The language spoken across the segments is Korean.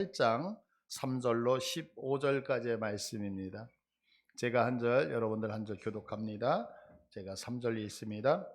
8장 3절로 15절까지의 말씀입니다. 제가 한 절, 여러분들 한 절 교독합니다. 제가 3절 읽습니다.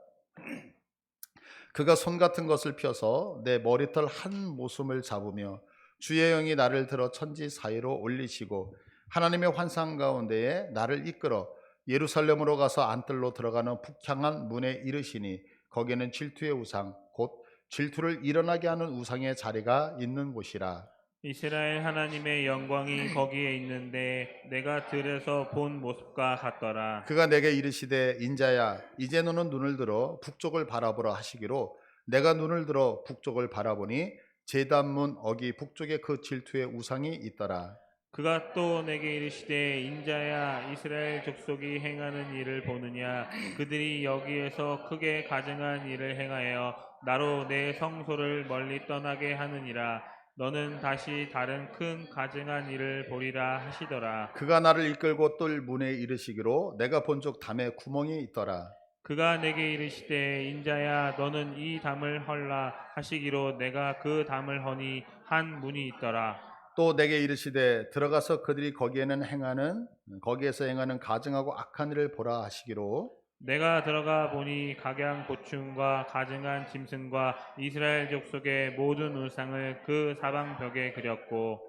그가 손 같은 것을 펴서 내 머리털 한 모숨을 잡으며 주의 영이 나를 들어 천지 사이로 올리시고 하나님의 환상 가운데에 나를 이끌어 예루살렘으로 가서 안뜰로 들어가는 북향한 문에 이르시니 거기에는 질투의 우상 곧 질투를 일어나게 하는 우상의 자리가 있는 곳이라. 이스라엘 하나님의 영광이 거기에 있는데 내가 들에서 본 모습과 같더라. 그가 내게 이르시되 인자야 이제 너는 눈을 들어 북쪽을 바라보라 하시기로 내가 눈을 들어 북쪽을 바라보니 제단문 어기 북쪽에 그 질투의 우상이 있더라. 그가 또 내게 이르시되 인자야 이스라엘 족속이 행하는 일을 보느냐. 그들이 여기에서 크게 가증한 일을 행하여 나로 내 성소를 멀리 떠나게 하느니라. 너는 다시 다른 큰 가증한 일을 보리라 하시더라. 그가 나를 이끌고 뜰 문에 이르시기로 내가 본즉 담에 구멍이 있더라. 그가 내게 이르시되 인자야 너는 이 담을 헐라 하시기로 내가 그 담을 허니 한 문이 있더라. 또 내게 이르시되 들어가서 그들이 거기에서 행하는 가증하고 악한 일을 보라 하시기로 내가 들어가 보니 각양 보충과 가증한 짐승과 이스라엘 족속의 모든 우상을 그 사방 벽에 그렸고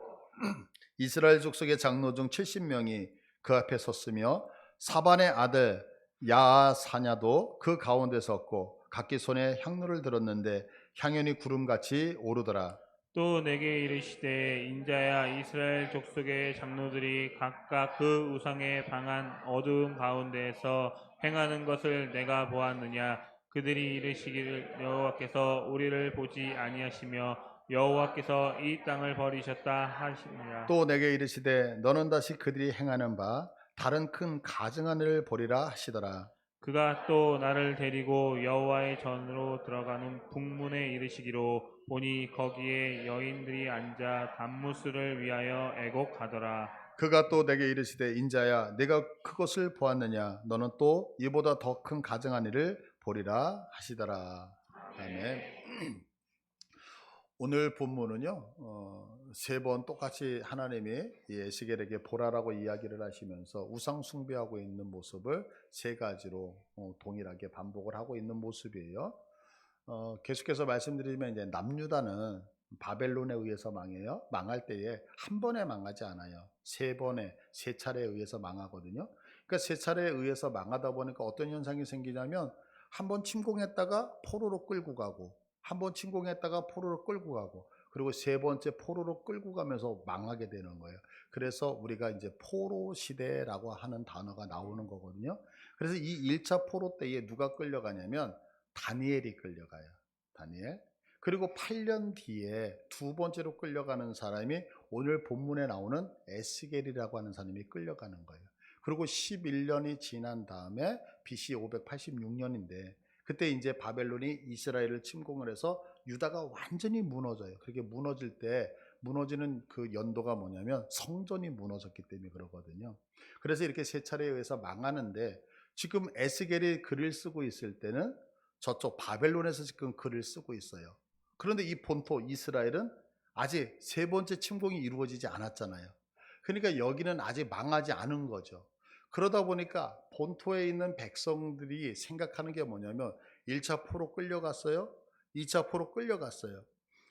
이스라엘 족속의 장로 중 70명이 그 앞에 섰으며 사반의 아들 야사냐도 그 가운데 섰고 각기 손에 향로를 들었는데 향연이 구름같이 오르더라. 또 내게 이르시되 인자야 이스라엘 족속의 장로들이 각각 그 우상의 방한 어두운 가운데에서 행하는 것을 내가 보았느냐. 그들이 이르시기를 여호와께서 우리를 보지 아니하시며 여호와께서 이 땅을 버리셨다 하시니라. 또 내게 이르시되 너는 다시 그들이 행하는 바 다른 큰 가증한 일을 보리라 하시더라. 그가 또 나를 데리고 여호와의 전으로 들어가는 북문에 이르시기로 보니 거기에 여인들이 앉아 단무스를 위하여 애곡하더라. 그가 또 내게 이르시되 인자야 내가 그것을 보았느냐 너는 또 이보다 더 큰 가증한 일을 보리라 하시더라. 아멘. 오늘 본문은요, 세 번 똑같이 하나님이 에스겔에게 보라라고 이야기를 하시면서 우상 숭배하고 있는 모습을 세 가지로 동일하게 반복을 하고 있는 모습이에요. 계속해서 말씀드리면 이제 남유다는 바벨론에 의해서 망해요. 망할 때에 한 번에 망하지 않아요. 세 차례에 의해서 망하거든요. 그러니까 세 차례에 의해서 망하다 보니까 어떤 현상이 생기냐면 한 번 침공했다가 포로로 끌고 가고 한 번 침공했다가 포로로 끌고 가고 그리고 세 번째 포로로 끌고 가면서 망하게 되는 거예요. 그래서 우리가 이제 포로 시대라고 하는 단어가 나오는 거거든요. 그래서 이 1차 포로 때에 누가 끌려가냐면 다니엘이 끌려가요. 다니엘. 그리고 8년 뒤에 두 번째로 끌려가는 사람이 오늘 본문에 나오는 에스겔이라고 하는 사람이 끌려가는 거예요. 그리고 11년이 지난 다음에 BC 586년인데 그때 이제 바벨론이 이스라엘을 침공을 해서 유다가 완전히 무너져요. 그렇게 무너질 때 무너지는 그 연도가 뭐냐면 성전이 무너졌기 때문에 그러거든요. 그래서 이렇게 세 차례에 의해서 망하는데 지금 에스겔이 글을 쓰고 있을 때는 저쪽 바벨론에서 지금 글을 쓰고 있어요. 그런데 이 본토 이스라엘은 아직 세 번째 침공이 이루어지지 않았잖아요. 그러니까 여기는 아직 망하지 않은 거죠. 그러다 보니까 본토에 있는 백성들이 생각하는 게 뭐냐면 1차 포로 끌려갔어요. 2차 포로 끌려갔어요.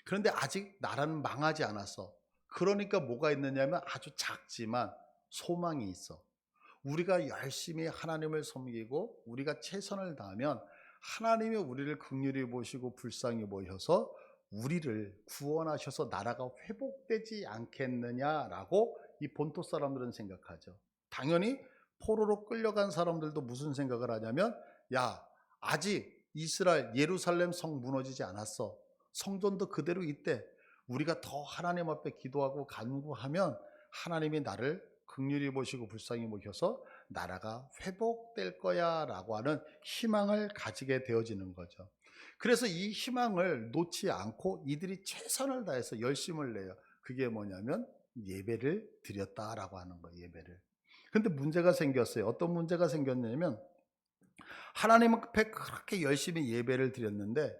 그런데 아직 나라는 망하지 않았어. 그러니까 뭐가 있느냐면 아주 작지만 소망이 있어. 우리가 열심히 하나님을 섬기고 우리가 최선을 다하면 하나님이 우리를 긍휼히 보시고 불쌍히 보셔서 우리를 구원하셔서 나라가 회복되지 않겠느냐라고 이 본토 사람들은 생각하죠. 당연히 포로로 끌려간 사람들도 무슨 생각을 하냐면 야 아직 이스라엘 예루살렘 성 무너지지 않았어. 성전도 그대로 있대. 우리가 더 하나님 앞에 기도하고 간구하면 하나님이 나를 긍휼히 보시고 불쌍히 보셔서 나라가 회복될 거야 라고 하는 희망을 가지게 되어지는 거죠. 그래서 이 희망을 놓지 않고 이들이 최선을 다해서 열심을 내요. 그게 뭐냐면 예배를 드렸다라고 하는 거예요. 예배를. 근데 문제가 생겼어요. 어떤 문제가 생겼냐면 하나님 앞에 그렇게 열심히 예배를 드렸는데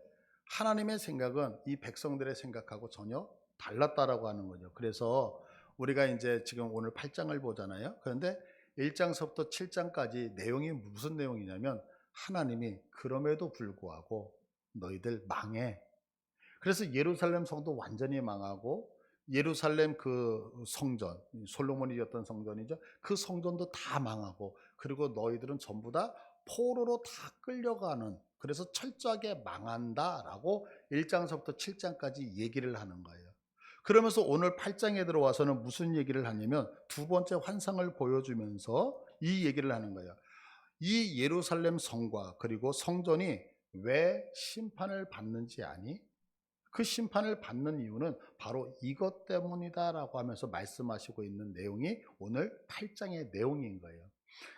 하나님의 생각은 이 백성들의 생각하고 전혀 달랐다라고 하는 거죠. 그래서 우리가 이제 지금 오늘 8장을 보잖아요. 그런데 1장서부터 7장까지 내용이 무슨 내용이냐면 하나님이 그럼에도 불구하고 너희들 망해. 그래서 예루살렘 성도 완전히 망하고 예루살렘 그 성전, 솔로몬이 지었던 성전이죠. 그 성전도 다 망하고 그리고 너희들은 전부 다 포로로 다 끌려가는, 그래서 철저하게 망한다라고 1장서부터 7장까지 얘기를 하는 거예요. 그러면서 오늘 8장에 들어와서는 무슨 얘기를 하냐면 두 번째 환상을 보여주면서 이 얘기를 하는 거예요. 이 예루살렘 성과 그리고 성전이 왜 심판을 받는지 아니? 그 심판을 받는 이유는 바로 이것 때문이다라고 하면서 말씀하시고 있는 내용이 오늘 8장의 내용인 거예요.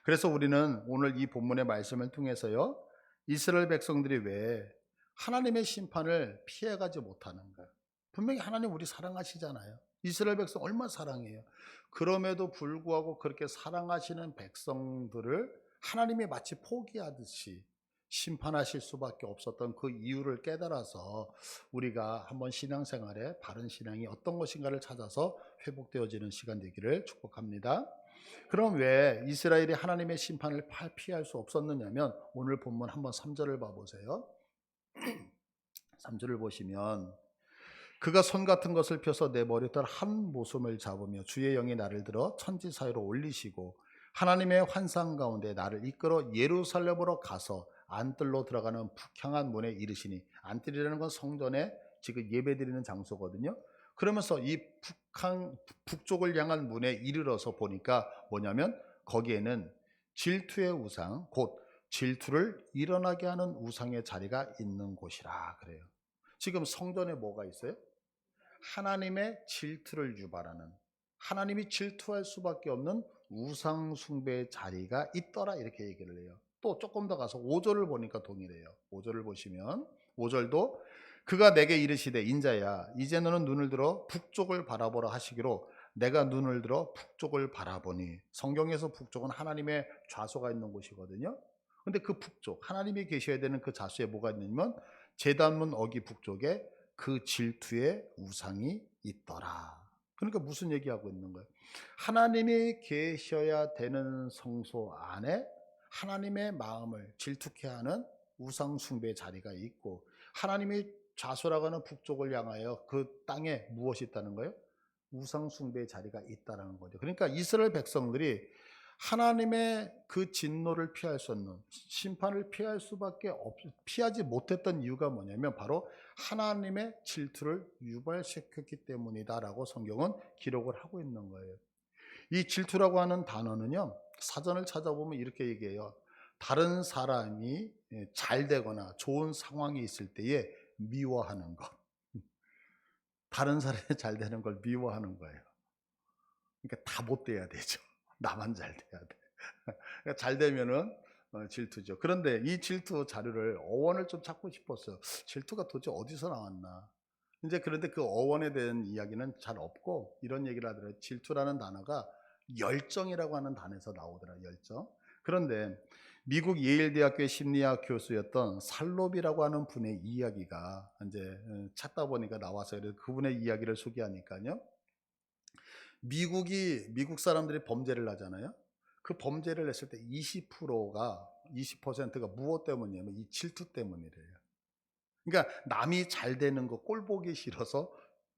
그래서 우리는 오늘 이 본문의 말씀을 통해서요, 이스라엘 백성들이 왜 하나님의 심판을 피해가지 못하는가? 분명히 하나님 우리 사랑하시잖아요. 이스라엘 백성 얼마나 사랑해요. 그럼에도 불구하고 그렇게 사랑하시는 백성들을 하나님이 마치 포기하듯이 심판하실 수밖에 없었던 그 이유를 깨달아서 우리가 한번 신앙생활에 바른 신앙이 어떤 것인가를 찾아서 회복되어지는 시간 되기를 축복합니다. 그럼 왜 이스라엘이 하나님의 심판을 피할 수 없었느냐면 오늘 본문 한번 3절을 봐보세요. 3절을 보시면 그가 손 같은 것을 펴서 내 머리털 한 모숨을 잡으며 주의 영이 나를 들어 천지 사이로 올리시고 하나님의 환상 가운데 나를 이끌어 예루살렘으로 가서 안뜰로 들어가는 북향한 문에 이르시니, 안뜰이라는 건 성전에 지금 예배드리는 장소거든요. 그러면서 이 북쪽을 향한 문에 이르러서 보니까 뭐냐면 거기에는 질투의 우상, 곧 질투를 일어나게 하는 우상의 자리가 있는 곳이라 그래요. 지금 성전에 뭐가 있어요? 하나님의 질투를 유발하는, 하나님이 질투할 수밖에 없는 우상 숭배의 자리가 있더라, 이렇게 얘기를 해요. 또 조금 더 가서 5절을 보니까 동일해요. 5절을 보시면 5절도 그가 내게 이르시되 인자야 이제 너는 눈을 들어 북쪽을 바라보라 하시기로 내가 눈을 들어 북쪽을 바라보니, 성경에서 북쪽은 하나님의 좌소가 있는 곳이거든요. 근데 그 북쪽, 하나님이 계셔야 되는 그 좌수에 뭐가 있냐면 제단문 어기 북쪽에 그 질투의 우상이 있더라. 그러니까 무슨 얘기하고 있는 거예요? 하나님이 계셔야 되는 성소 안에 하나님의 마음을 질투케 하는 우상 숭배의 자리가 있고, 하나님이 좌소라고 하는 북쪽을 향하여 그 땅에 무엇이 있다는 거예요? 우상 숭배의 자리가 있다는 거죠. 그러니까 이스라엘 백성들이 하나님의 그 진노를 피할 수 없는, 심판을 피하지 못했던 이유가 뭐냐면 바로 하나님의 질투를 유발시켰기 때문이다라고 성경은 기록을 하고 있는 거예요. 이 질투라고 하는 단어는요, 사전을 찾아보면 이렇게 얘기해요. 다른 사람이 잘 되거나 좋은 상황이 있을 때에 미워하는 것. 다른 사람이 잘 되는 걸 미워하는 거예요. 그러니까 다 못 돼야 되죠. 나만 잘 돼야 돼. 그러니까 잘 되면은 질투죠. 그런데 이 질투 자료를, 어원을 좀 찾고 싶었어요. 질투가 도대체 어디서 나왔나. 이제 그런데 그 어원에 대한 이야기는 잘 없고, 이런 얘기를 하더라고요. 질투라는 단어가 열정이라고 하는 단어에서 나오더라고요. 열정. 그런데 미국 예일대학교의 심리학 교수였던 살롭이라고 하는 분의 이야기가 이제 찾다 보니까 나와서 그분의 이야기를 소개하니까요. 미국 사람들이 범죄를 하잖아요. 그 범죄를 했을 때 20%가 무엇 때문이냐면 이 질투 때문이래요. 그러니까 남이 잘 되는 거 꼴 보기 싫어서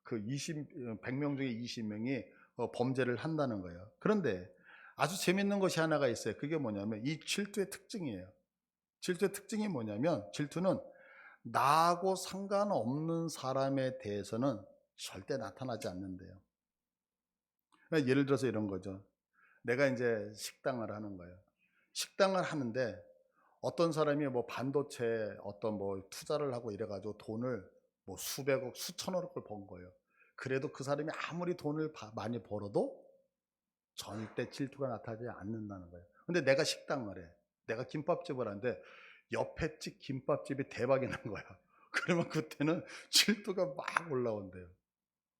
그 100명 중에 20명이 범죄를 한다는 거예요. 그런데 아주 재밌는 것이 하나가 있어요. 그게 뭐냐면 이 질투의 특징이에요. 질투의 특징이 뭐냐면 질투는 나하고 상관없는 사람에 대해서는 절대 나타나지 않는데요. 그러니까 예를 들어서 이런 거죠. 내가 이제 식당을 하는 거예요. 식당을 하는데 어떤 사람이 뭐 반도체 어떤 뭐 투자를 하고 이래가지고 돈을 뭐 수백억, 수천억을 번 거예요. 그래도 그 사람이 아무리 돈을 많이 벌어도 절대 질투가 나타나지 않는다는 거예요. 근데 내가 식당을 해. 내가 김밥집을 하는데 옆에 집 김밥집이 대박이 난 거야. 그러면 그때는 질투가 막 올라온대요.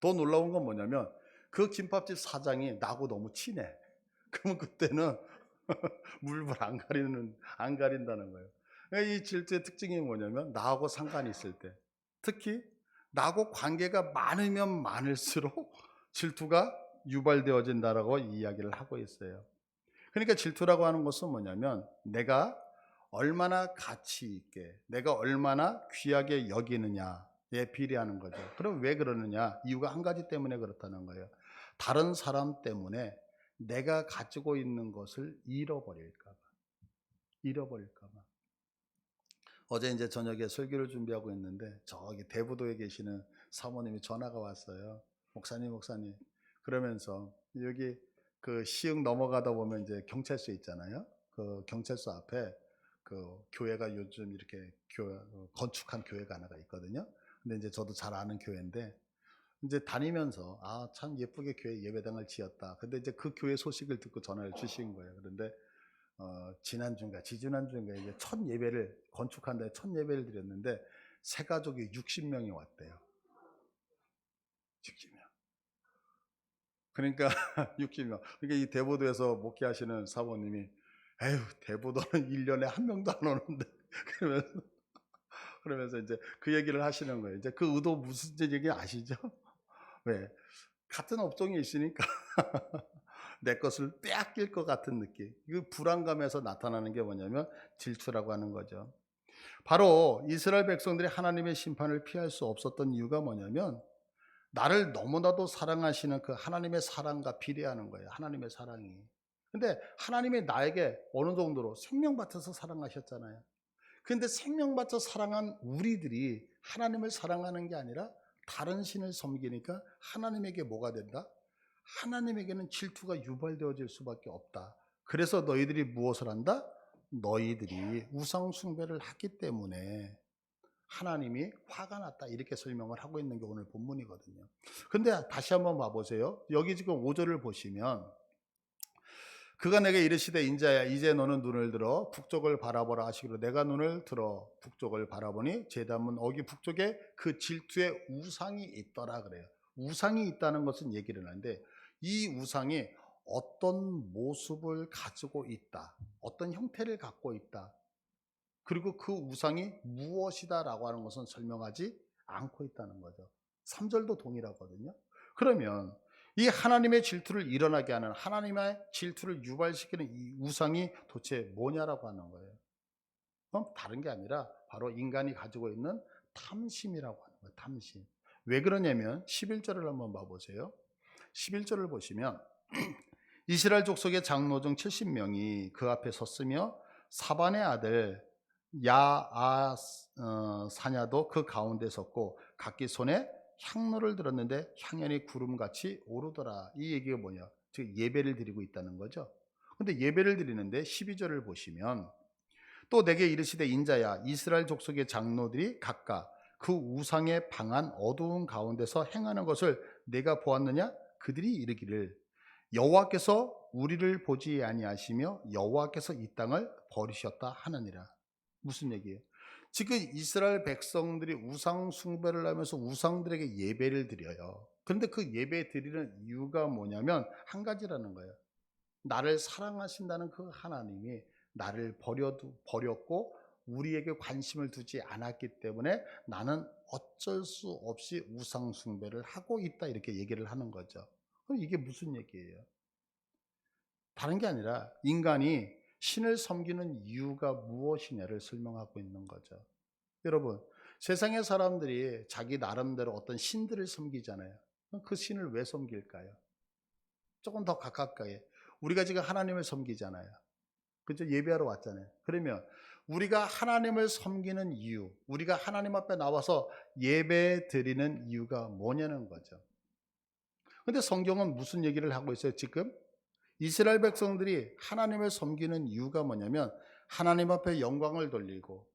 더 놀라운 건 뭐냐면 그 김밥집 사장이 나하고 너무 친해. 그러면 그때는 물불 안 가린다는 거예요. 이 질투의 특징이 뭐냐면 나하고 상관이 있을 때, 특히 나하고 관계가 많으면 많을수록 질투가 유발되어진다라고 이야기를 하고 있어요. 그러니까 질투라고 하는 것은 뭐냐면 내가 얼마나 가치 있게, 내가 얼마나 귀하게 여기느냐에 비례하는 거죠. 그럼 왜 그러느냐? 이유가 한 가지 때문에 그렇다는 거예요. 다른 사람 때문에 내가 가지고 있는 것을 잃어버릴까 봐. 잃어버릴까 봐. 어제 이제 저녁에 설교를 준비하고 있는데 저기 대부도에 계시는 사모님이 전화가 왔어요. 목사님 그러면서 여기 그 시흥 넘어가다 보면 이제 경찰서 있잖아요. 그 경찰서 앞에 그 교회가 요즘 이렇게 건축한 교회가 하나가 있거든요. 근데 이제 저도 잘 아는 교회인데 이제 다니면서 아, 참 예쁘게 교회 예배당을 지었다. 근데 이제 그 교회 소식을 듣고 전화를 주신 거예요. 그런데 지난주인가 지지난주인가 이제 첫 예배를 건축한 첫 예배를 드렸는데 새 가족이 60명이 왔대요. 60명. 그러니까 60명. 그러니까 이 대보도에서 목회하시는 사모님이 에휴 대보도는 1년에 한 명도 안 오는데 그러면서 이제 그 얘기를 하시는 거예요. 이제 그 의도 무슨 얘기 아시죠? 왜? 같은 업종에 있으니까 내 것을 빼앗길 것 같은 느낌. 이 불안감에서 나타나는 게 뭐냐면 질투라고 하는 거죠. 바로 이스라엘 백성들이 하나님의 심판을 피할 수 없었던 이유가 뭐냐면 나를 너무나도 사랑하시는 그 하나님의 사랑과 비례하는 거예요. 하나님의 사랑이. 근데 하나님이 나에게 어느 정도로 생명 바쳐서 사랑하셨잖아요. 근데 생명 바쳐 사랑한 우리들이 하나님을 사랑하는 게 아니라 다른 신을 섬기니까 하나님에게 뭐가 된다? 하나님에게는 질투가 유발되어질 수밖에 없다. 그래서 너희들이 무엇을 한다? 너희들이 우상 숭배를 했기 때문에 하나님이 화가 났다. 이렇게 설명을 하고 있는 게 오늘 본문이거든요. 근데 다시 한번 봐보세요. 여기 지금 5절을 보시면 그가 내게 이르시되 인자야 이제 너는 눈을 들어 북쪽을 바라보라 하시기로 내가 눈을 들어 북쪽을 바라보니 제단문 어기 북쪽에 그 질투의 우상이 있더라 그래요. 우상이 있다는 것은 얘기를 하는데 이 우상이 어떤 모습을 가지고 있다. 어떤 형태를 갖고 있다. 그리고 그 우상이 무엇이다라고 하는 것은 설명하지 않고 있다는 거죠. 3절도 동일하거든요. 그러면 이 하나님의 질투를 일어나게 하는 하나님의 질투를 유발시키는 이 우상이 도대체 뭐냐라고 하는 거예요. 다른 게 아니라 바로 인간이 가지고 있는 탐심이라고 하는 거예요. 탐심. 왜 그러냐면 11절을 한번 봐보세요. 11절을 보시면 이스라엘 족속의 장로 중 70명이 그 앞에 섰으며 사반의 아들 사냐도 그 가운데 섰고 각기 손에 향로를 들었는데 향연이 구름같이 오르더라. 이 얘기가 뭐냐? 즉 예배를 드리고 있다는 거죠. 근데 예배를 드리는데 12절을 보시면 또 내게 이르시되 인자야 이스라엘 족속의 장로들이 각각 그 우상에 방한 어두운 가운데서 행하는 것을 내가 보았느냐? 그들이 이르기를 여호와께서 우리를 보지 아니하시며 여호와께서 이 땅을 버리셨다 하느니라. 무슨 얘기예요? 지금 이스라엘 백성들이 우상 숭배를 하면서 우상들에게 예배를 드려요. 그런데 그 예배 드리는 이유가 뭐냐면 한 가지라는 거예요. 나를 사랑하신다는 그 하나님이 나를 버렸고 우리에게 관심을 두지 않았기 때문에 나는 어쩔 수 없이 우상 숭배를 하고 있다 이렇게 얘기를 하는 거죠. 그럼 이게 무슨 얘기예요? 다른 게 아니라 인간이 신을 섬기는 이유가 무엇이냐를 설명하고 있는 거죠. 여러분, 세상의 사람들이 자기 나름대로 어떤 신들을 섬기잖아요. 그 신을 왜 섬길까요? 조금 더 가깝게. 우리가 지금 하나님을 섬기잖아요. 그죠? 예배하러 왔잖아요. 그러면 우리가 하나님을 섬기는 이유, 우리가 하나님 앞에 나와서 예배 드리는 이유가 뭐냐는 거죠. 근데 성경은 무슨 얘기를 하고 있어요, 지금? 이스라엘 백성들이 하나님을 섬기는 이유가 뭐냐면 하나님 앞에 영광을 돌리고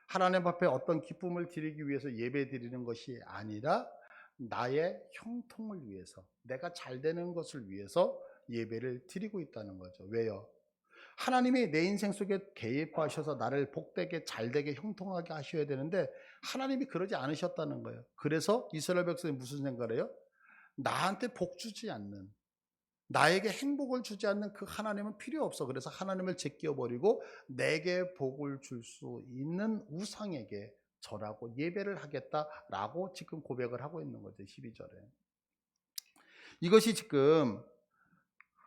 하나님 앞에 어떤 기쁨을 드리기 위해서 예배 드리는 것이 아니라 나의 형통을 위해서 내가 잘 되는 것을 위해서 예배를 드리고 있다는 거죠. 왜요? 하나님이 내 인생 속에 개입하셔서 나를 복되게 잘되게 형통하게 하셔야 되는데 하나님이 그러지 않으셨다는 거예요. 그래서 이스라엘 백성이 무슨 생각을 해요? 나한테 복 주지 않는 나에게 행복을 주지 않는 그 하나님은 필요 없어. 그래서 하나님을 제껴버리고 내게 복을 줄 수 있는 우상에게 절하고 예배를 하겠다라고 지금 고백을 하고 있는 거죠. 12절에. 이것이 지금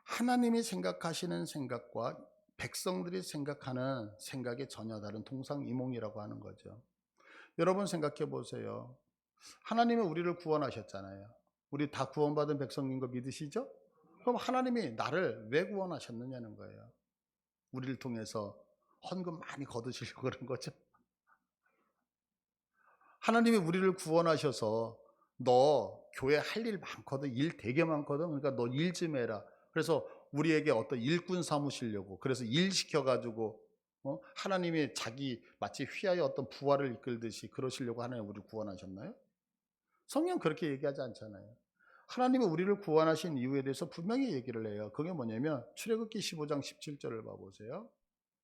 하나님이 생각하시는 생각과 백성들이 생각하는 생각이 전혀 다른 동상이몽이라고 하는 거죠. 여러분 생각해 보세요. 하나님이 우리를 구원하셨잖아요. 우리 다 구원받은 백성인 거 믿으시죠? 그럼 하나님이 나를 왜 구원하셨느냐는 거예요. 우리를 통해서 헌금 많이 거두시려고 그런 거죠. 하나님이 우리를 구원하셔서 너 교회 할 일 많거든, 일 되게 많거든, 그러니까 너 일 좀 해라. 그래서 우리에게 어떤 일꾼 삼으시려고, 그래서 일 시켜가지고 하나님이 자기 마치 휘하여 어떤 부활을 이끌듯이 그러시려고 하나님 우리를 구원하셨나요? 성경 그렇게 얘기하지 않잖아요. 하나님이 우리를 구원하신 이유에 대해서 분명히 얘기를 해요. 그게 뭐냐면 출애굽기 15장 17절을 봐보세요.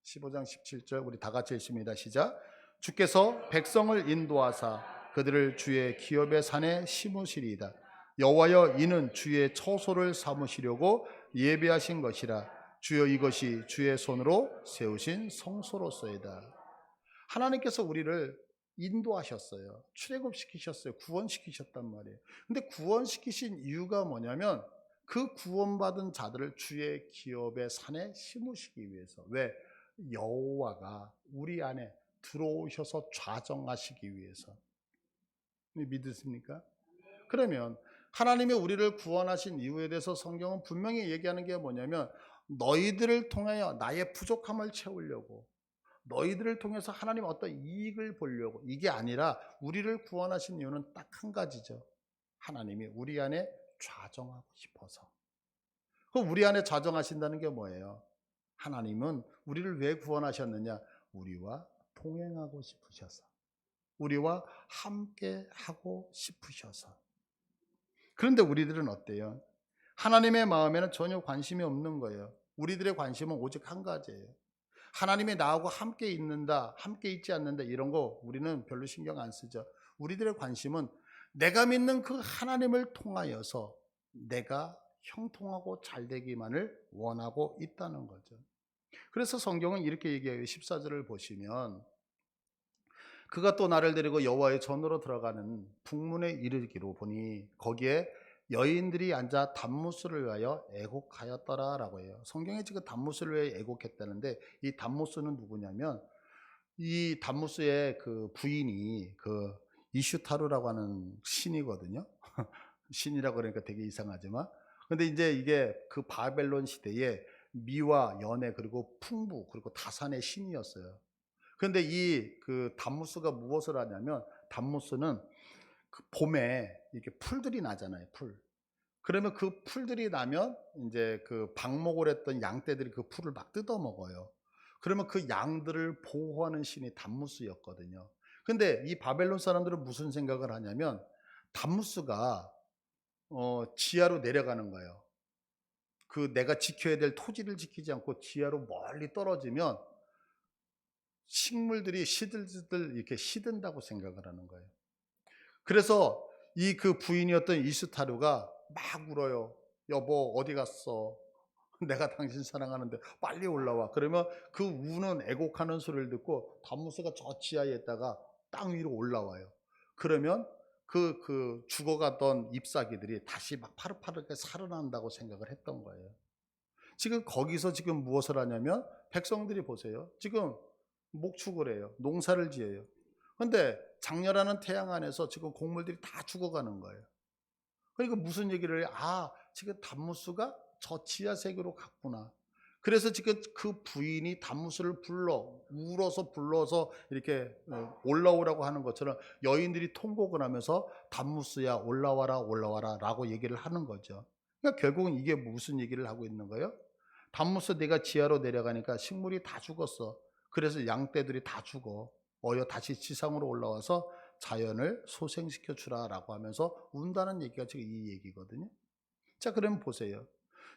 15장 17절 우리 다 같이 읽습니다. 시작. 주께서 백성을 인도하사 그들을 주의 기업의 산에 심으시리이다. 여호와여 이는 주의 처소를 삼으시려고 예배하신 것이라. 주여 이것이 주의 손으로 세우신 성소로서이다. 하나님께서 우리를 인도하셨어요. 출애굽시키셨어요. 구원시키셨단 말이에요. 근데 구원시키신 이유가 뭐냐면 그 구원받은 자들을 주의 기업의 산에 심으시기 위해서. 왜? 여호와가 우리 안에 들어오셔서 좌정하시기 위해서. 믿으십니까? 그러면 하나님이 우리를 구원하신 이유에 대해서 성경은 분명히 얘기하는 게 뭐냐면 너희들을 통하여 나의 부족함을 채우려고, 너희들을 통해서 하나님 어떤 이익을 보려고, 이게 아니라 우리를 구원하신 이유는 딱 한 가지죠. 하나님이 우리 안에 좌정하고 싶어서. 그럼 우리 안에 좌정하신다는 게 뭐예요? 하나님은 우리를 왜 구원하셨느냐? 우리와 동행하고 싶으셔서, 우리와 함께 하고 싶으셔서. 그런데 우리들은 어때요? 하나님의 마음에는 전혀 관심이 없는 거예요. 우리들의 관심은 오직 한 가지예요. 하나님이 나하고 함께 있는다, 함께 있지 않는다, 이런 거 우리는 별로 신경 안 쓰죠. 우리들의 관심은 내가 믿는 그 하나님을 통하여서 내가 형통하고 잘되기만을 원하고 있다는 거죠. 그래서 성경은 이렇게 얘기해요. 14절을 보시면 그가 또 나를 데리고 여호와의 전으로 들어가는 북문에 이르기로 보니 거기에 여인들이 앉아 단무스를 위하여 애곡하였더라라고 해요. 성경에 지금 단무스를 위하여 애곡했다는데 이 단무스는 누구냐면 이 단무스의 그 부인이 그 이슈타르라고 하는 신이거든요. 신이라고 그러니까 되게 이상하지만, 근데 이제 이게 그 바벨론 시대에 미와 연애 그리고 풍부 그리고 다산의 신이었어요. 그런데 이 그 단무스가 무엇을 하냐면 단무스는 그 봄에 이렇게 풀들이 나잖아요. 풀. 그러면 그 풀들이 나면 이제 그 방목을 했던 양떼들이 그 풀을 막 뜯어 먹어요. 그러면 그 양들을 보호하는 신이 단무스였거든요. 근데 이 바벨론 사람들은 무슨 생각을 하냐면 단무스가 지하로 내려가는 거예요. 그 내가 지켜야 될 토지를 지키지 않고 지하로 멀리 떨어지면 식물들이 시들시들 이렇게 시든다고 생각을 하는 거예요. 그래서 이 그 부인이었던 이스타르가 막 울어요. 여보 어디 갔어? 내가 당신 사랑하는데 빨리 올라와. 그러면 그 우는 애곡하는 소리를 듣고 단무스가 저 지하에 있다가 땅 위로 올라와요. 그러면 그 죽어가던 잎사귀들이 다시 막 파릇파릇하게 살아난다고 생각을 했던 거예요. 지금 거기서 지금 무엇을 하냐면 백성들이 보세요. 지금 목축을 해요. 농사를 지어요. 그런데 장렬하는 태양 안에서 지금 곡물들이 다 죽어가는 거예요. 그러니까 무슨 얘기를 해요? 아, 지금 단무스가 저 지하 세계로 갔구나. 그래서 지금 그 부인이 단무스를 울어서 불러서 이렇게 올라오라고 하는 것처럼 여인들이 통곡을 하면서 단무스야 올라와라 올라와라 라고 얘기를 하는 거죠. 그러니까 결국은 이게 무슨 얘기를 하고 있는 거예요? 단무스 네가 지하로 내려가니까 식물이 다 죽었어. 그래서 양떼들이 다 죽어. 다시 지상으로 올라와서 자연을 소생시켜 주라라고 하면서 운다는 얘기가 지금 이 얘기거든요. 자, 그럼 보세요.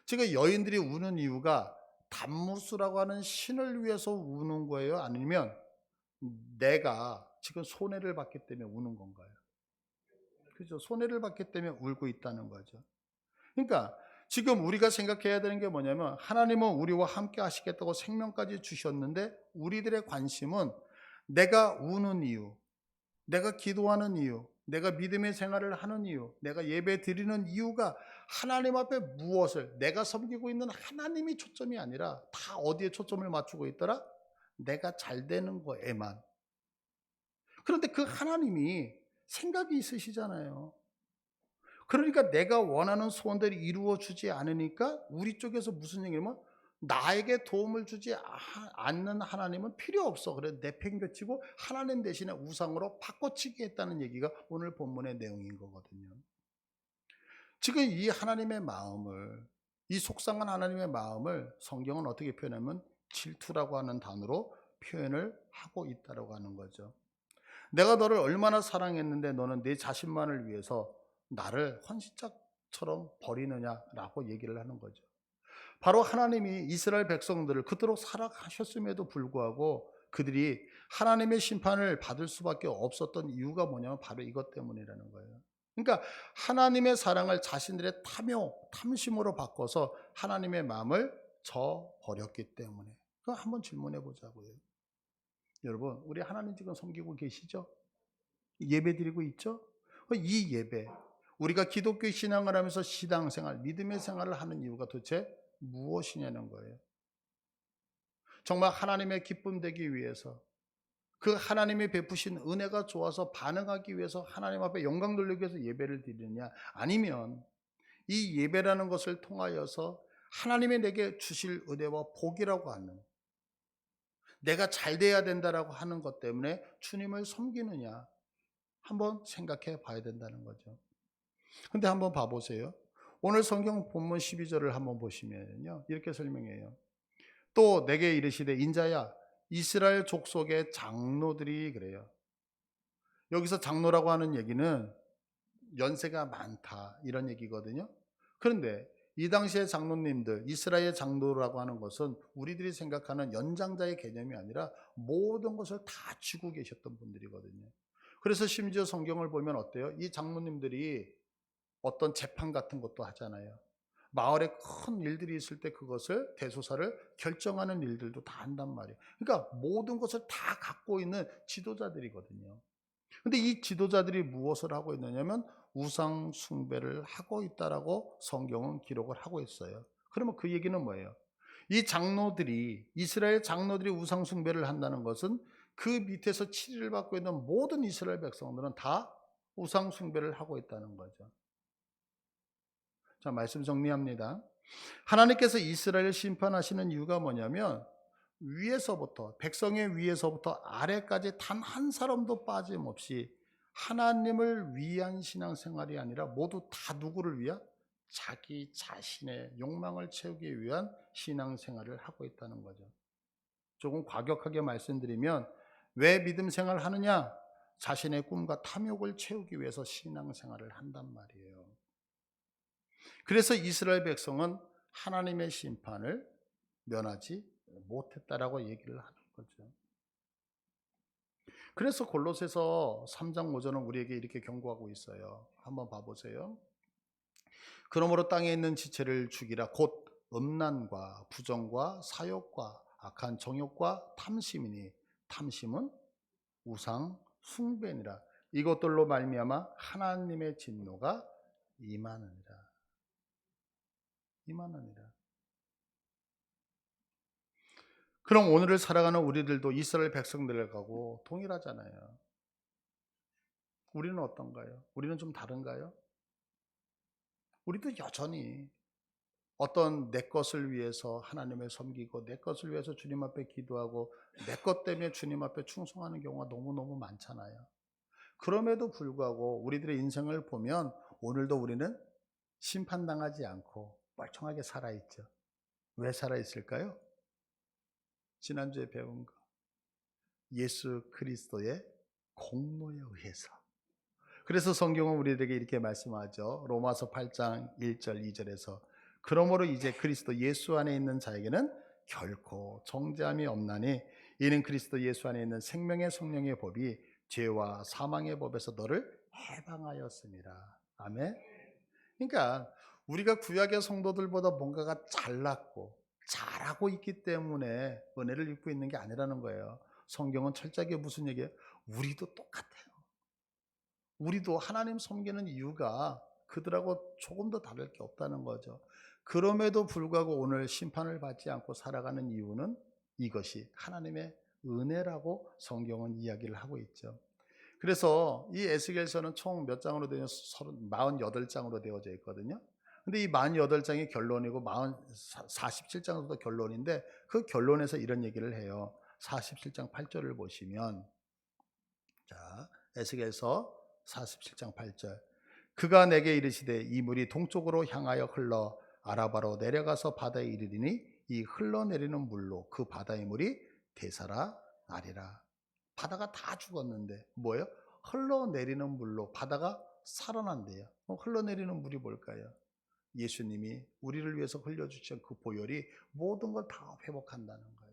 지금 여인들이 우는 이유가 단무스라고 하는 신을 위해서 우는 거예요? 아니면 내가 지금 손해를 받기 때문에 우는 건가요? 그죠? 손해를 받기 때문에 울고 있다는 거죠. 그러니까 지금 우리가 생각해야 되는 게 뭐냐면 하나님은 우리와 함께 하시겠다고 생명까지 주셨는데 우리들의 관심은 내가 우는 이유, 내가 기도하는 이유, 내가 믿음의 생활을 하는 이유, 내가 예배 드리는 이유가 하나님 앞에 무엇을, 내가 섬기고 있는 하나님이 초점이 아니라 다 어디에 초점을 맞추고 있더라? 내가 잘 되는 거에만. 그런데 그 하나님이 생각이 있으시잖아요. 그러니까 내가 원하는 소원들이 이루어지지 않으니까 우리 쪽에서 무슨 얘기냐면, 나에게 도움을 주지 않는 하나님은 필요 없어. 그래 내팽개치고 하나님 대신에 우상으로 바꿔치기 했다는 얘기가 오늘 본문의 내용인 거거든요. 지금 이 하나님의 마음을, 이 속상한 하나님의 마음을 성경은 어떻게 표현하면 질투라고 하는 단어로 표현을 하고 있다고 하는 거죠. 내가 너를 얼마나 사랑했는데 너는 내 자신만을 위해서 나를 헌신짝처럼 버리느냐라고 얘기를 하는 거죠. 바로 하나님이 이스라엘 백성들을 그토록 사랑하셨음에도 불구하고 그들이 하나님의 심판을 받을 수밖에 없었던 이유가 뭐냐면 바로 이것 때문이라는 거예요. 그러니까 하나님의 사랑을 자신들의 탐심으로 바꿔서 하나님의 마음을 저버렸기 때문에. 그거 한번 질문해 보자고요. 여러분, 우리 하나님 지금 섬기고 계시죠? 예배 드리고 있죠? 이 예배, 우리가 기독교 신앙을 하면서 신앙생활, 믿음의 생활을 하는 이유가 도대체 무엇이냐는 거예요. 정말 하나님의 기쁨 되기 위해서, 그 하나님이 베푸신 은혜가 좋아서 반응하기 위해서 하나님 앞에 영광 돌리기 위해서 예배를 드리느냐, 아니면 이 예배라는 것을 통하여서 하나님이 내게 주실 은혜와 복이라고 하는, 내가 잘 돼야 된다라고 하는 것 때문에 주님을 섬기느냐, 한번 생각해 봐야 된다는 거죠. 근데 한번 봐보세요. 오늘 성경 본문 12절을 한번 보시면요, 이렇게 설명해요. 또 내게 이르시되 인자야 이스라엘 족속의 장로들이, 그래요. 여기서 장로라고 하는 얘기는 연세가 많다 이런 얘기거든요. 그런데 이 당시의 장로님들, 이스라엘 장로라고 하는 것은 우리들이 생각하는 연장자의 개념이 아니라 모든 것을 다 쥐고 계셨던 분들이거든요. 그래서 심지어 성경을 보면 어때요? 이 장로님들이 어떤 재판 같은 것도 하잖아요. 마을에 큰 일들이 있을 때 그것을 대소사를 결정하는 일들도 다 한단 말이에요. 그러니까 모든 것을 다 갖고 있는 지도자들이거든요. 근데 이 지도자들이 무엇을 하고 있느냐면 우상 숭배를 하고 있다라고 성경은 기록을 하고 있어요. 그러면 그 얘기는 뭐예요? 이 장로들이, 이스라엘 장로들이 우상 숭배를 한다는 것은 그 밑에서 치리를 받고 있는 모든 이스라엘 백성들은 다 우상 숭배를 하고 있다는 거죠. 자, 말씀 정리합니다. 하나님께서 이스라엘을 심판하시는 이유가 뭐냐면 위에서부터, 백성의 위에서부터 아래까지 단 한 사람도 빠짐없이 하나님을 위한 신앙생활이 아니라 모두 다 누구를 위한? 자기 자신의 욕망을 채우기 위한 신앙생활을 하고 있다는 거죠. 조금 과격하게 말씀드리면 왜 믿음 생활을 하느냐? 자신의 꿈과 탐욕을 채우기 위해서 신앙생활을 한단 말이에요. 그래서 이스라엘 백성은 하나님의 심판을 면하지 못했다라고 얘기를 하는 거죠. 그래서 골로새서 3장 5절은 우리에게 이렇게 경고하고 있어요. 한번 봐보세요. 그러므로 땅에 있는 지체를 죽이라. 곧 음란과 부정과 사욕과 악한 정욕과 탐심이니 탐심은 우상 숭배니라. 이것들로 말미암아 하나님의 진노가 임하느니라. 임하느니라. 그럼 오늘을 살아가는 우리들도 이스라엘 백성들하고 동일하잖아요. 우리는 어떤가요? 우리는 좀 다른가요? 우리도 여전히 어떤 내 것을 위해서 하나님을 섬기고 내 것을 위해서 주님 앞에 기도하고 내 것 때문에 주님 앞에 충성하는 경우가 너무너무 많잖아요. 그럼에도 불구하고 우리들의 인생을 보면 오늘도 우리는 심판당하지 않고 멀쩡하게 살아있죠. 왜 살아있을까요? 지난주에 배운 거, 예수 그리스도의 공로에 의해서. 그래서 성경은 우리에게 이렇게 말씀하죠. 로마서 8장 1절 2절에서 그러므로 이제 그리스도 예수 안에 있는 자에게는 결코 정죄함이 없나니 이는 그리스도 예수 안에 있는 생명의 성령의 법이 죄와 사망의 법에서 너를 해방하였습니다. 아멘. 그러니까 우리가 구약의 성도들보다 뭔가가 잘났고 잘하고 있기 때문에 은혜를 입고 있는 게 아니라는 거예요. 성경은 철저하게 무슨 얘기예요? 우리도 똑같아요. 우리도 하나님 섬기는 이유가 그들하고 조금 더 다를 게 없다는 거죠. 그럼에도 불구하고 오늘 심판을 받지 않고 살아가는 이유는 이것이 하나님의 은혜라고 성경은 이야기를 하고 있죠. 그래서 이 에스겔서는 총 몇 장으로 되어 48장으로 되어져 있거든요. 근데 이 48장이 결론이고 47장도 결론인데 그 결론에서 이런 얘기를 해요. 47장 8절을 보시면, 자, 에스겔서 47장 8절. 그가 내게 이르시되 이 물이 동쪽으로 향하여 흘러 아라바로 내려가서 바다에 이르리니 이 흘러내리는 물로 그 바다의 물이 되살아 나리라. 바다가 다 죽었는데 뭐예요? 흘러내리는 물로 바다가 살아난대요. 흘러내리는 물이 뭘까요? 예수님이 우리를 위해서 흘려주신 그 보혈이 모든 걸 다 회복한다는 거예요.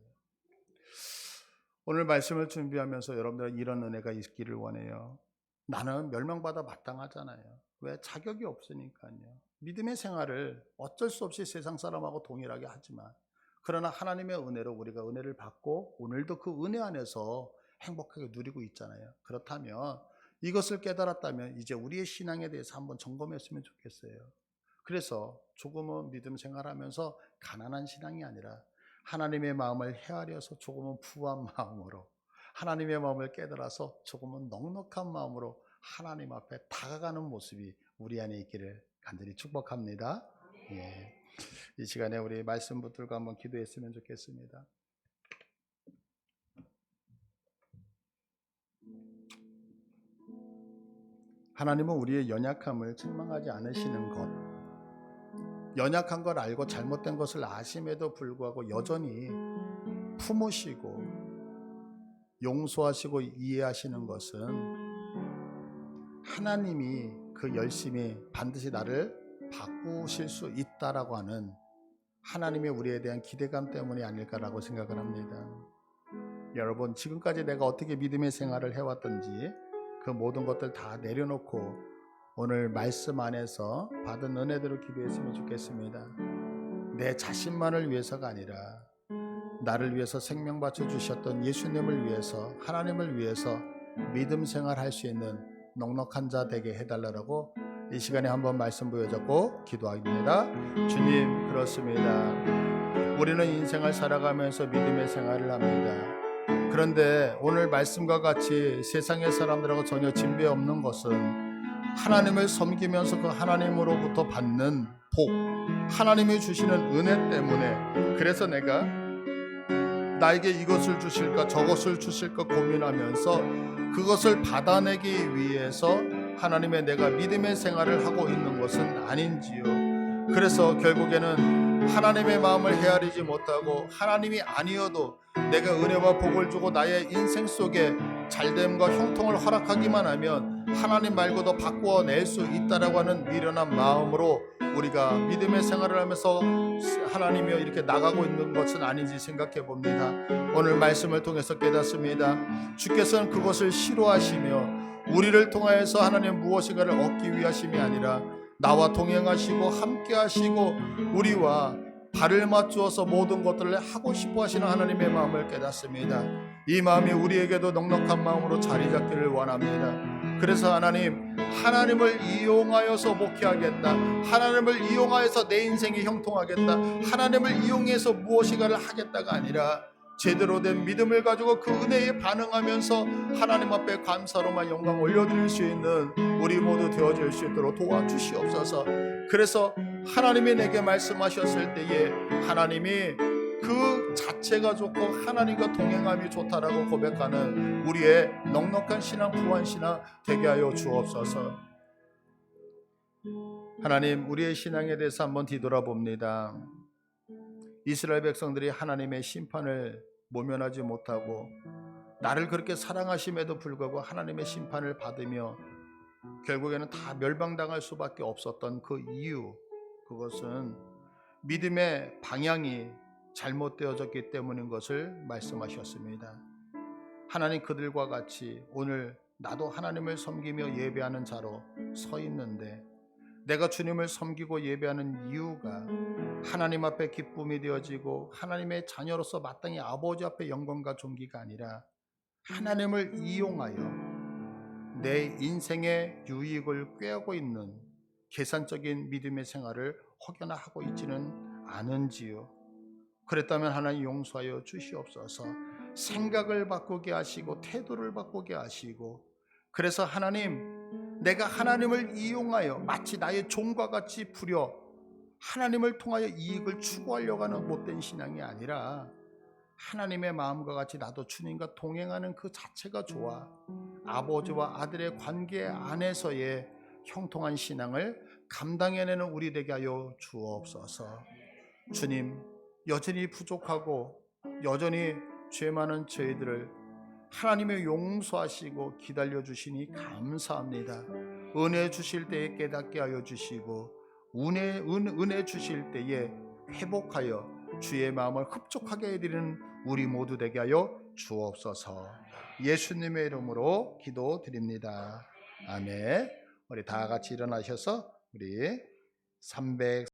오늘 말씀을 준비하면서 여러분들은 이런 은혜가 있기를 원해요. 나는 멸망받아 마땅하잖아요. 왜? 자격이 없으니까요. 믿음의 생활을 어쩔 수 없이 세상 사람하고 동일하게 하지만, 그러나 하나님의 은혜로 우리가 은혜를 받고 오늘도 그 은혜 안에서 행복하게 누리고 있잖아요. 그렇다면 이것을 깨달았다면 이제 우리의 신앙에 대해서 한번 점검했으면 좋겠어요. 그래서 조금은 믿음 생활하면서 가난한 신앙이 아니라 하나님의 마음을 헤아려서 조금은 부한 마음으로, 하나님의 마음을 깨달아서 조금은 넉넉한 마음으로 하나님 앞에 다가가는 모습이 우리 안에 있기를 간절히 축복합니다. 예. 이 시간에 우리 말씀 붙들고 한번 기도했으면 좋겠습니다. 하나님은 우리의 연약함을 책망하지 않으시는 것, 연약한 걸 알고 잘못된 것을 아심에도 불구하고 여전히 품으시고 용서하시고 이해하시는 것은 하나님이 그 열심히 반드시 나를 바꾸실 수 있다라고 하는 하나님의 우리에 대한 기대감 때문이 아닐까라고 생각을 합니다. 여러분, 지금까지 내가 어떻게 믿음의 생활을 해왔던지 그 모든 것들 다 내려놓고 오늘 말씀 안에서 받은 은혜대로 기도했으면 좋겠습니다. 내 자신만을 위해서가 아니라 나를 위해서 생명 바쳐주셨던 예수님을 위해서, 하나님을 위해서 믿음 생활할 수 있는 넉넉한 자 되게 해달라고 이 시간에 한번 말씀 보여줬고 기도합니다. 주님, 그렇습니다. 우리는 인생을 살아가면서 믿음의 생활을 합니다. 그런데 오늘 말씀과 같이 세상의 사람들하고 전혀 진배 없는 것은 하나님을 섬기면서 그 하나님으로부터 받는 복, 하나님이 주시는 은혜 때문에, 그래서 내가 나에게 이것을 주실까 저것을 주실까 고민하면서 그것을 받아내기 위해서 하나님의 내가 믿음의 생활을 하고 있는 것은 아닌지요. 그래서 결국에는 하나님의 마음을 헤아리지 못하고 하나님이 아니어도 내가 은혜와 복을 주고 나의 인생 속에 잘됨과 형통을 허락하기만 하면 하나님 말고도 바꾸어낼 수 있다라고 하는 미련한 마음으로 우리가 믿음의 생활을 하면서 하나님이여 이렇게 나가고 있는 것은 아닌지 생각해 봅니다. 오늘 말씀을 통해서 깨닫습니다. 주께서는 그것을 싫어하시며 우리를 통하여서 하나님 무엇인가를 얻기 위하심이 아니라 나와 동행하시고 함께 하시고 우리와 발을 맞추어서 모든 것들을 하고 싶어 하시는 하나님의 마음을 깨닫습니다. 이 마음이 우리에게도 넉넉한 마음으로 자리 잡기를 원합니다. 그래서 하나님을 이용하여서 목회하겠다, 하나님을 이용하여서 내 인생이 형통하겠다, 하나님을 이용해서 무엇인가를 하겠다가 아니라 제대로 된 믿음을 가지고 그 은혜에 반응하면서 하나님 앞에 감사로만 영광 올려드릴 수 있는 우리 모두 되어질 수 있도록 도와주시옵소서. 그래서 하나님이 내게 말씀하셨을 때에 하나님이 그 자체가 좋고 하나님과 동행함이 좋다라고 고백하는 우리의 넉넉한 신앙, 부한 신앙 되게 하여 주옵소서. 하나님, 우리의 신앙에 대해서 한번 뒤돌아봅니다. 이스라엘 백성들이 하나님의 심판을 모면하지 못하고 나를 그렇게 사랑하심에도 불구하고 하나님의 심판을 받으며 결국에는 다 멸망당할 수밖에 없었던 그 이유, 그것은 믿음의 방향이 잘못되어졌기 때문인 것을 말씀하셨습니다. 하나님, 그들과 같이 오늘 나도 하나님을 섬기며 예배하는 자로 서 있는데 내가 주님을 섬기고 예배하는 이유가 하나님 앞에 기쁨이 되어지고 하나님의 자녀로서 마땅히 아버지 앞에 영광과 존귀가 아니라 하나님을 이용하여 내 인생의 유익을 꾀하고 있는 계산적인 믿음의 생활을 혹여나 하고 있지는 않은지요. 그랬다면 하나님 용서하여 주시옵소서. 생각을 바꾸게 하시고 태도를 바꾸게 하시고, 그래서 하나님, 내가 하나님을 이용하여 마치 나의 종과 같이 부려 하나님을 통하여 이익을 추구하려고 하는 못된 신앙이 아니라 하나님의 마음과 같이 나도 주님과 동행하는 그 자체가 좋아, 아버지와 아들의 관계 안에서의 형통한 신앙을 감당해내는 우리 되게 하여 주옵소서. 주님, 여전히 부족하고 여전히 죄 많은 저희들을 하나님의 용서하시고 기다려 주시니 감사합니다. 은혜 주실 때에 깨닫게 하여 주시고 은혜 주실 때에 회복하여 주의 마음을 흡족하게 해드리는 우리 모두 되게 하여 주옵소서. 예수님의 이름으로 기도드립니다. 아멘. 우리 다 같이 일어나셔서 우리 300